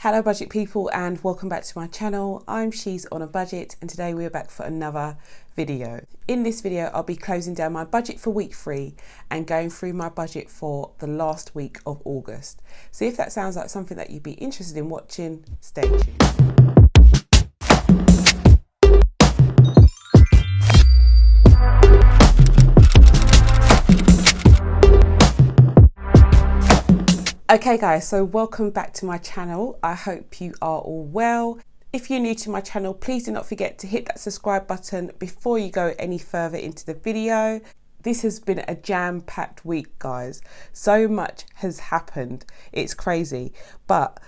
Hello budget people and welcome back to my channel. I'm She's on a Budget and today we're back for another video. In this video I'll be closing down my budget for week 3 and going through my budget for the last week of August. So if that sounds like something that you'd be interested in watching, stay tuned. Okay guys, so welcome back to my channel. I hope you are all well. If you're new to my channel, please do not forget to hit that subscribe button before you go any further into the video. This has been a jam-packed week, guys. So much has happened. It's crazy, but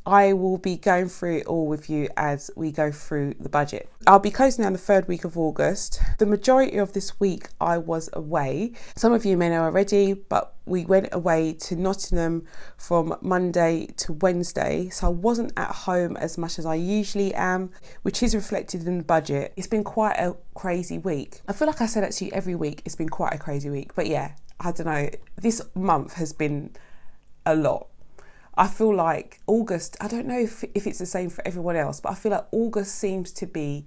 I will be going through it all with you as we go through the budget. I'll be closing down the 3rd week of August. The majority of this week I was away. Some of you may know already, but we went away to Nottingham from Monday to Wednesday. So I wasn't at home as much as I usually am, which is reflected in the budget. It's been quite a crazy week. I feel like I say that to you every week. It's been quite a crazy week, but yeah, I don't know. This month has been a lot. I feel like August, I don't know if it's the same for everyone else, but I feel like August seems to be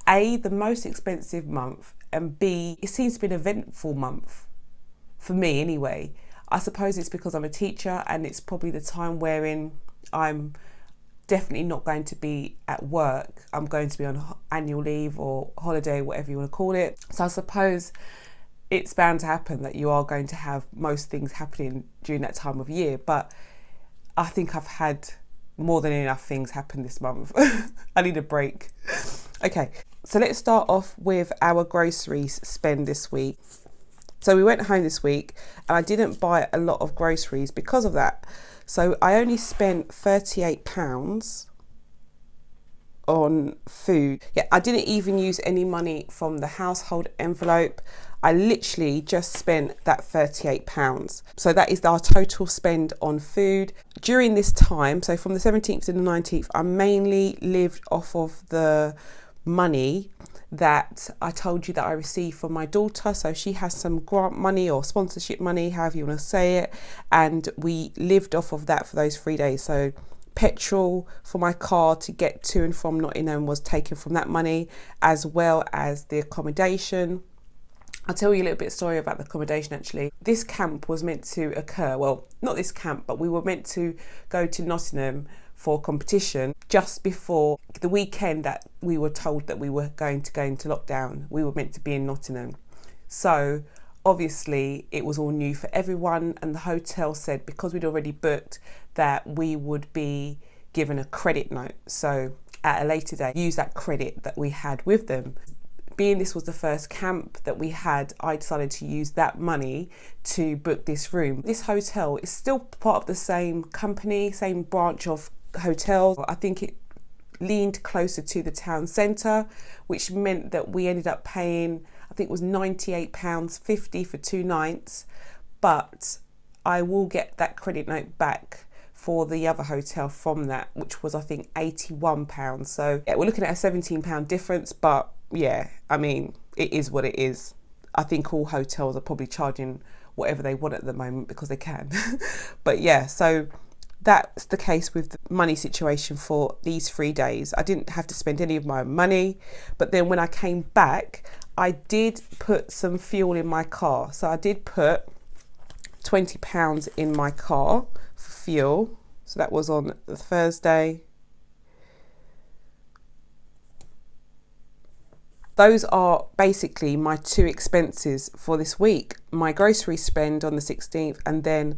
A, the most expensive month, and B, it seems to be an eventful month, for me anyway. I suppose it's because I'm a teacher and it's probably the time wherein I'm definitely not going to be at work. I'm going to be on annual leave or holiday, whatever you want to call it. So I suppose it's bound to happen that you are going to have most things happening during that time of year, but I think I've had more than enough things happen this month. I need a break. Okay, so let's start off with our groceries spend this week. So we went home this week and I didn't buy a lot of groceries because of that. So I only spent £38 on food. Yeah, I didn't even use any money from the household envelope. I literally just spent that £38. So that is our total spend on food. During this time, so from the 17th to the 19th, I mainly lived off of the money that I told you that I received from my daughter. So she has some grant money or sponsorship money, however you want to say it. And we lived off of that for those 3 days. So petrol for my car to get to and from Nottingham was taken from that money, as well as the accommodation. I'll tell you a little bit of story about the accommodation actually. This camp was meant to occur, well, not this camp, but we were meant to go to Nottingham for competition just before the weekend that we were told that we were going to go into lockdown. We were meant to be in Nottingham. So obviously it was all new for everyone, and the hotel said because we'd already booked that we would be given a credit note. So at a later date, use that credit that we had with them. Being this was the first camp that we had, I decided to use that money to book this room. This hotel is still part of the same company, same branch of hotels. I think it leaned closer to the town centre, which meant that we ended up paying, I think it was £98.50 for 2 nights, but I will get that credit note back for the other hotel from that, which was I think £81. So yeah, we're looking at a £17 difference, but yeah, I mean, it is what it is. I think all hotels are probably charging whatever they want at the moment because they can. But yeah, so that's the case with the money situation for these 3 days. I didn't have to spend any of my money, but then when I came back, I did put some fuel in my car. So I did put £20 in my car for fuel. So that was on the Thursday. Those are basically my 2 expenses for this week. My grocery spend on the 16th and then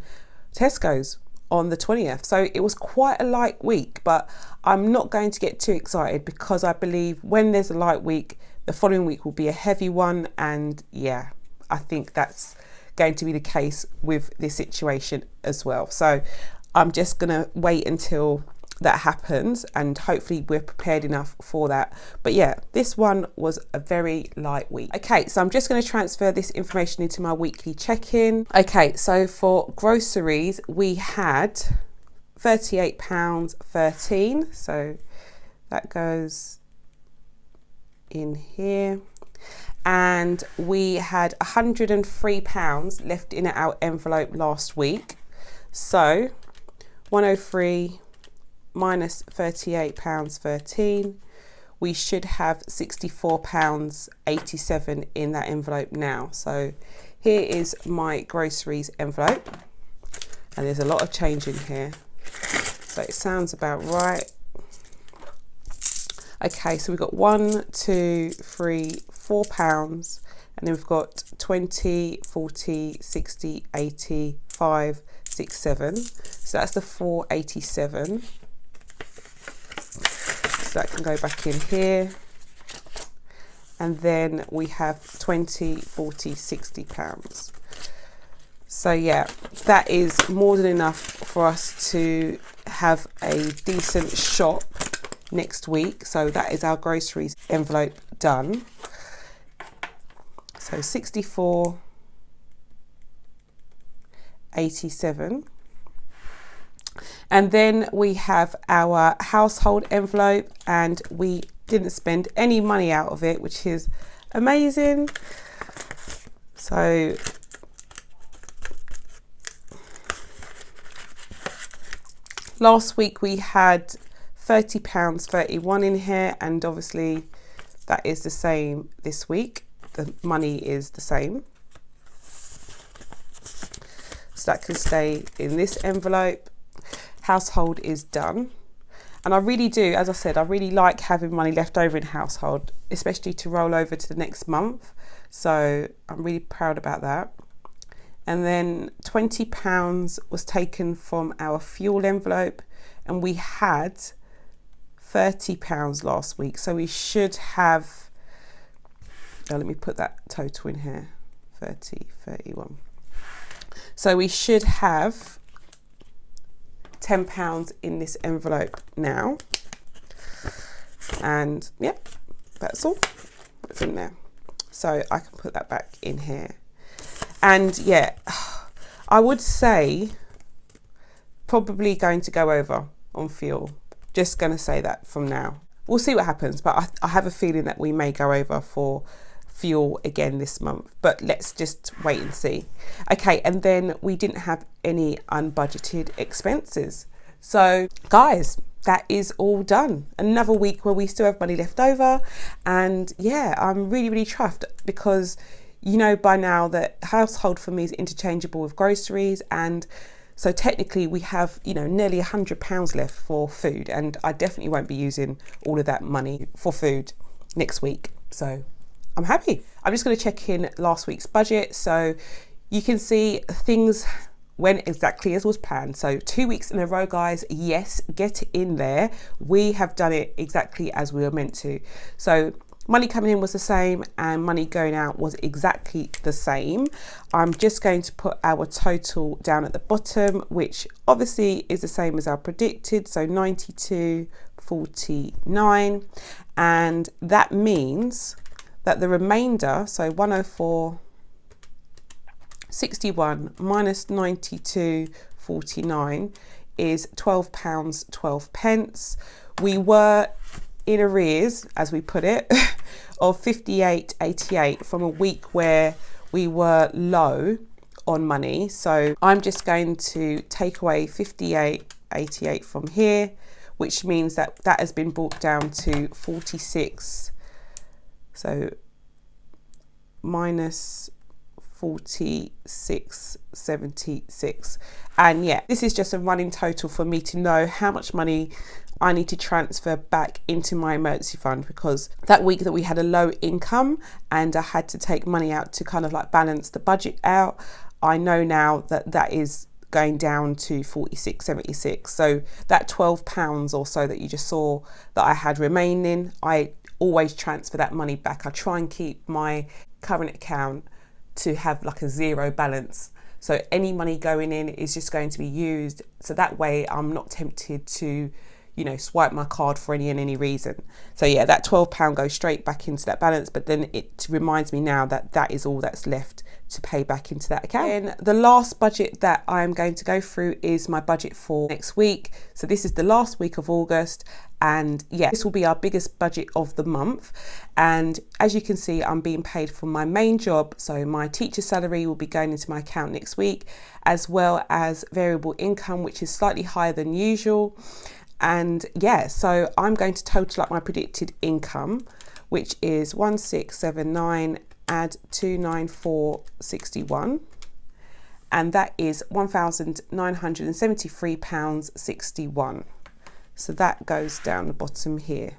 Tesco's on the 20th. So it was quite a light week, but I'm not going to get too excited because I believe when there's a light week, the following week will be a heavy one. And yeah, I think that's going to be the case with this situation as well. So I'm just gonna wait until that happens and hopefully we're prepared enough for that. But yeah, this one was a very light week. Okay, so I'm just going to transfer this information into my weekly check-in. Okay, so for groceries we had £38.13, so that goes in here, and we had £103 left in our envelope last week, so 103 minus £38.13. We should have £64.87 in that envelope now. So here is my groceries envelope, and there's a lot of change in here. So it sounds about right. Okay, so we've got 1, 2, 3, £4, and then we've got 20, 40, 60, 80, 5, 6, 7. So that's the 487. So that can go back in here. And then we have 20, 40, 60 pounds. So yeah, that is more than enough for us to have a decent shop next week. So that is our groceries envelope done. So 64.87. And then we have our household envelope, and we didn't spend any money out of it, which is amazing. So last week we had £30.31 in here, and obviously that is the same this week. The money is the same. So that can stay in this envelope. Household is done. And I really do, as I said, I really like having money left over in household, especially to roll over to the next month. So I'm really proud about that. And then £20 was taken from our fuel envelope, and we had £30 last week. So we should have, let me put that total in here, 30, 31. So we should have £10 in this envelope now. And yep, that's all that's in there. So I can put that back in here. And yeah, I would say probably going to go over on fuel. Just going to say that from now. We'll see what happens, but I have a feeling that we may go over for fuel again this month, but let's just wait and see. Okay, and then we didn't have any unbudgeted expenses. So guys, that is all done. Another week where we still have money left over. And yeah, I'm really, really chuffed, because you know by now that household for me is interchangeable with groceries, and so technically we have, you know, nearly £100 left for food, and I definitely won't be using all of that money for food next week. So I'm happy. I'm just going to check in last week's budget. So you can see things went exactly as was planned. So 2 weeks in a row, guys. Yes, get in there. We have done it exactly as we were meant to. So money coming in was the same, and money going out was exactly the same. I'm just going to put our total down at the bottom, which obviously is the same as our predicted. So 92.49. And that means that the remainder, so 104.61 minus 92.49 is £12.12. We were in arrears, as we put it, of 58.88 from a week where we were low on money. So I'm just going to take away 58.88 from here, which means that that has been brought down to 46. So minus 46.76. And yeah, this is just a running total for me to know how much money I need to transfer back into my emergency fund, because that week that we had a low income and I had to take money out to kind of like balance the budget out, I know now that that is going down to 46.76. So that £12 or so that you just saw that I had remaining, I always transfer that money back. I try and keep my current account to have like a zero balance. So any money going in is just going to be used. So that way I'm not tempted to, you know, swipe my card for any reason. So yeah, that £12 goes straight back into that balance, but then it reminds me now that that is all that's left to pay back into that account. And the last budget that I'm going to go through is my budget for next week. So this is the last week of August, and yeah, this will be our biggest budget of the month. And as you can see, I'm being paid for my main job, so my teacher salary will be going into my account next week, as well as variable income, which is slightly higher than usual. And yeah, so I'm going to total up my predicted income, which is 1679 add 294.61, and that is £1,973.61. So that goes down the bottom here.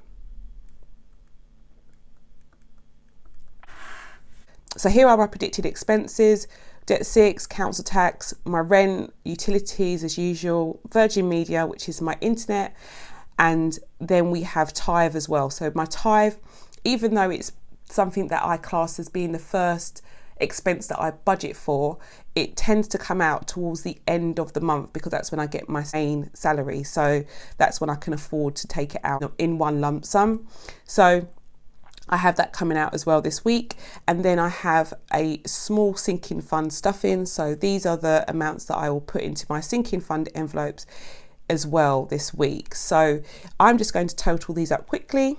So here are my predicted expenses: debt 6, council tax, my rent, utilities as usual, Virgin Media, which is my internet, and then we have tithe as well. So my tithe, even though it's something that I class as being the first expense that I budget for, it tends to come out towards the end of the month because that's when I get my main salary. So that's when I can afford to take it out in one lump sum. So I have that coming out as well this week. And then I have a small sinking fund stuffing. So these are the amounts that I will put into my sinking fund envelopes as well this week. So I'm just going to total these up quickly.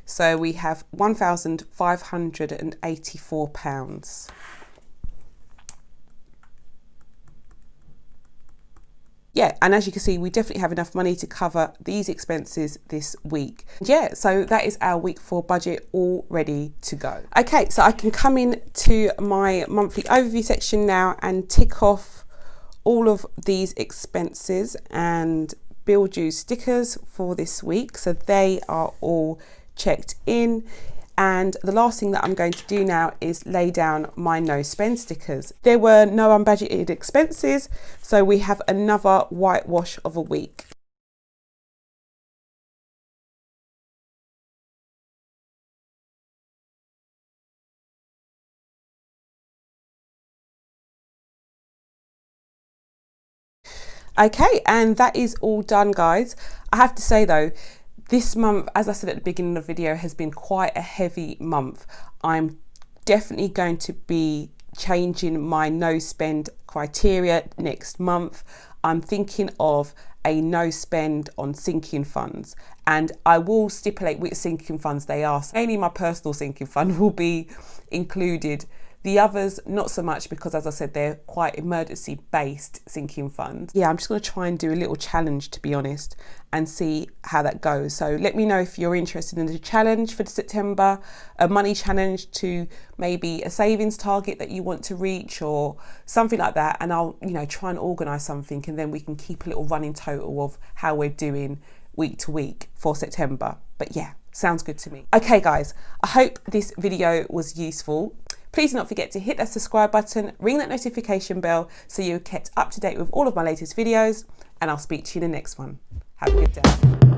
So we have £1,584. Yeah, and as you can see, we definitely have enough money to cover these expenses this week. Yeah, so that is our week 4 budget all ready to go. Okay, so I can come in to my monthly overview section now and tick off all of these expenses and bill due stickers for this week. So they are all checked in, and the last thing that I'm going to do now is lay down my no spend stickers. There were no unbudgeted expenses, so we have another whitewash of a week. Okay, and that is all done, guys. I have to say though, this month, as I said at the beginning of the video, has been quite a heavy month. I'm definitely going to be changing my no spend criteria next month. I'm thinking of a no spend on sinking funds, and I will stipulate which sinking funds they are. So mainly my personal sinking fund will be included. The others, not so much, because as I said, they're quite emergency based sinking funds. Yeah, I'm just going to try and do a little challenge, to be honest, and see how that goes. So let me know if you're interested in the challenge for September, a money challenge to maybe a savings target that you want to reach or something like that. And I'll, try and organise something, and then we can keep a little running total of how we're doing week to week for September. But yeah, sounds good to me. Okay, guys, I hope this video was useful. Please do not forget to hit that subscribe button, ring that notification bell so you're kept up to date with all of my latest videos, and I'll speak to you in the next one. Have a good day.